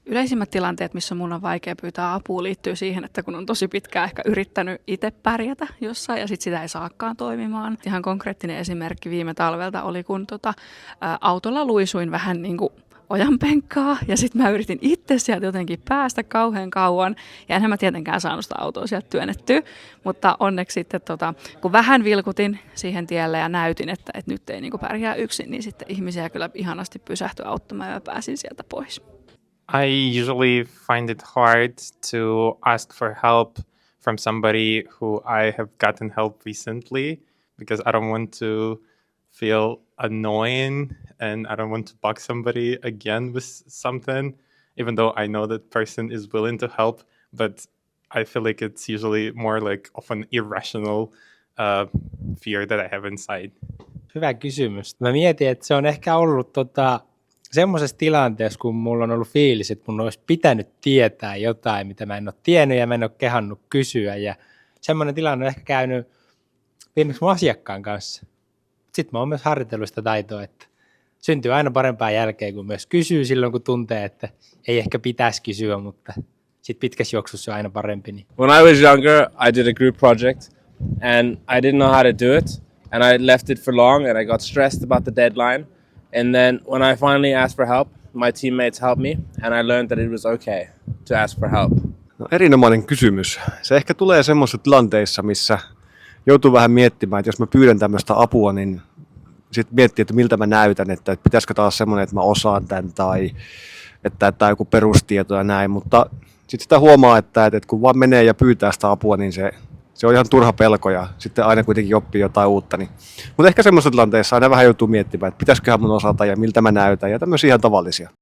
Yleisimmät tilanteet, missä mun on vaikea pyytää apua, liittyy siihen, että kun on tosi pitkään ehkä yrittänyt itse pärjätä jossain ja sitten sitä ei saakaan toimimaan. Ihan konkreettinen esimerkki viime talvelta oli, kun autolla luisuin vähän niin kuin ojanpenkkaa ja sitten mä yritin itse sieltä jotenkin päästä kauhean kauan ja enhän mä tietenkään saanut sitä autoa sieltä työnnettyä, mutta onneksi sitten kun vähän vilkutin siihen tielle ja näytin, että nyt ei niinku pärjää yksin, niin sitten ihmisiä kyllä ihanasti pysähtyi auttamaan ja pääsin sieltä pois. I usually find it hard to ask for help from somebody who I have gotten help recently because I don't want to feel annoying and I don't want to bug somebody again with something, even though I know that person is willing to help, but I feel like it's usually more like of an irrational fear that I have inside. Hyvä kysymys. Mä mietin, että se on ehkä ollut semmoisessa tilanteessa, kun mulla on ollut fiilis, että mun olisi pitänyt tietää jotain, mitä mä en ole tiennyt ja mä en ole kehannut kysyä. Ja semmoinen tilanne on ehkä käynyt viimeksi mun asiakkaan kanssa. Sitten mä oon myös harjoitellut sitä taitoa, että syntyy aina parempaa jälkeen, kun myös kysyy silloin, kun tuntee, että ei ehkä pitäisi kysyä, mutta sitten pitkässä juoksussa on aina parempi. Niin. When I was younger, I did a group project and I didn't know how to do it and I left it for long and I got stressed about the deadline. And then when I finally asked for help, my teammates helped me and I learned that it was okay to ask for help. No, erinomainen kysymys. Se ehkä tulee semmoisissa tilanteissa, missä joutuu vähän miettimään, että jos mä pyydän tämmöistä apua, niin sitten miettii, että miltä mä näytän, että pitäisikö taas semmoinen, että mä osaan tämän tai että tämä on joku perustieto ja näin, mutta sitten sitä huomaa, että kun vaan menee ja pyytää sitä apua, niin se on ihan turha pelko ja sitten aina kuitenkin oppii jotain uutta. Niin. Mutta ehkä semmoisessa tilanteessa aina vähän joutuu miettimään, että pitäisiköhän mun osata ja miltä mä näytän ja tämmöisiä ihan tavallisia.